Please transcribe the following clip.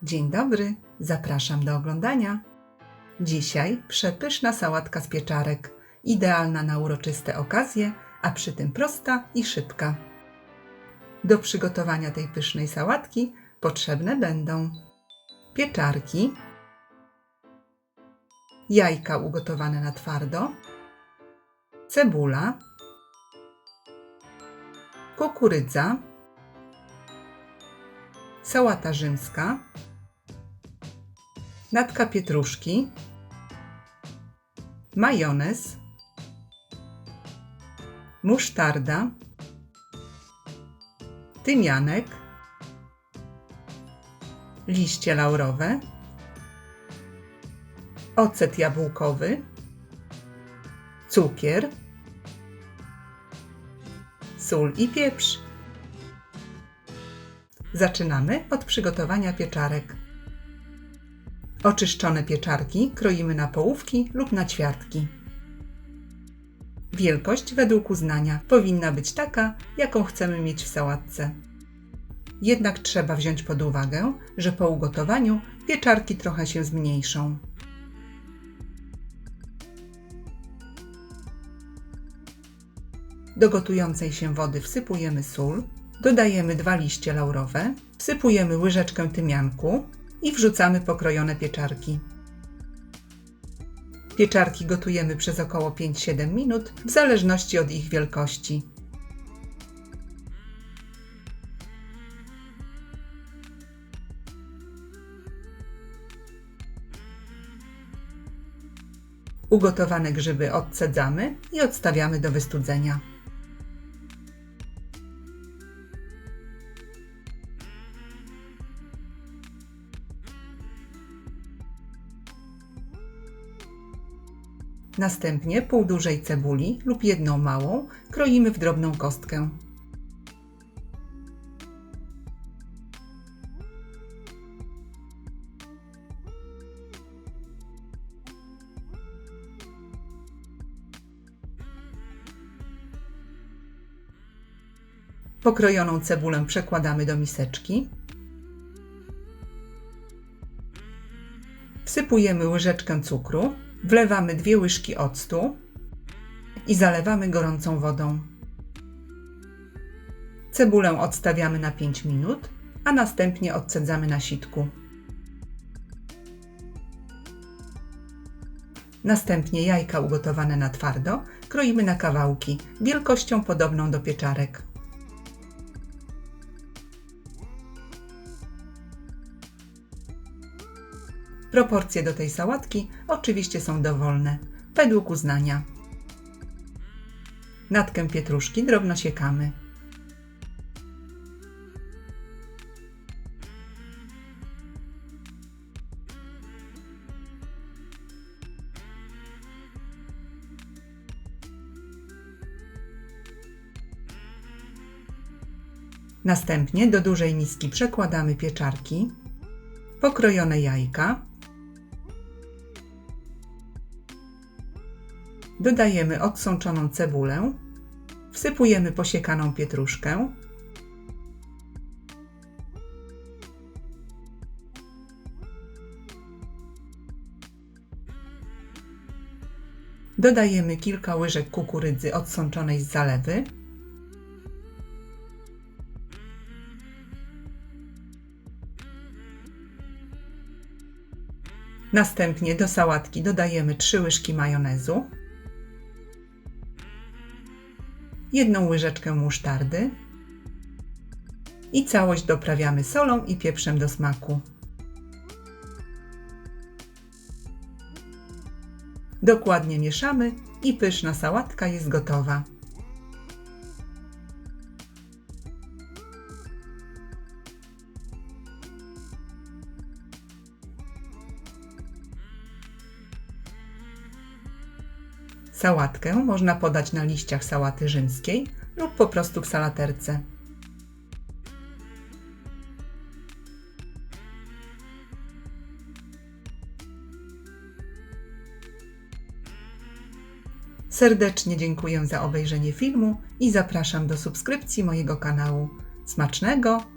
Dzień dobry, zapraszam do oglądania. Dzisiaj przepyszna sałatka z pieczarek, idealna na uroczyste okazje, a przy tym prosta i szybka. Do przygotowania tej pysznej sałatki potrzebne będą pieczarki, jajka ugotowane na twardo, cebula, kukurydza, sałata rzymska, natka pietruszki, majonez, musztarda, tymianek, liście laurowe, ocet jabłkowy, cukier, sól i pieprz. Zaczynamy od przygotowania pieczarek. Oczyszczone pieczarki kroimy na połówki lub na ćwiartki. Wielkość według uznania powinna być taka, jaką chcemy mieć w sałatce. Jednak trzeba wziąć pod uwagę, że po ugotowaniu pieczarki trochę się zmniejszą. Do gotującej się wody wsypujemy sól, dodajemy 2 liście laurowe, wsypujemy łyżeczkę tymianku i wrzucamy pokrojone pieczarki. Pieczarki gotujemy przez około 5-7 minut w zależności od ich wielkości. Ugotowane grzyby odcedzamy i odstawiamy do wystudzenia. Następnie pół dużej cebuli lub jedną małą kroimy w drobną kostkę. Pokrojoną cebulę przekładamy do miseczki. Wsypujemy łyżeczkę cukru. Wlewamy 2 łyżki octu i zalewamy gorącą wodą. Cebulę odstawiamy na 5 minut, a następnie odcedzamy na sitku. Następnie jajka ugotowane na twardo kroimy na kawałki wielkością podobną do pieczarek. Proporcje do tej sałatki oczywiście są dowolne, według uznania. Natkę pietruszki drobno siekamy. Następnie do dużej miski przekładamy pieczarki, pokrojone jajka, dodajemy odsączoną cebulę, wsypujemy posiekaną pietruszkę, dodajemy kilka łyżek kukurydzy odsączonej z zalewy, następnie do sałatki dodajemy 3 łyżki majonezu, 1 łyżeczkę musztardy i całość doprawiamy solą i pieprzem do smaku. Dokładnie mieszamy i pyszna sałatka jest gotowa. Sałatkę można podać na liściach sałaty rzymskiej lub po prostu w salaterce. Serdecznie dziękuję za obejrzenie filmu i zapraszam do subskrypcji mojego kanału. Smacznego!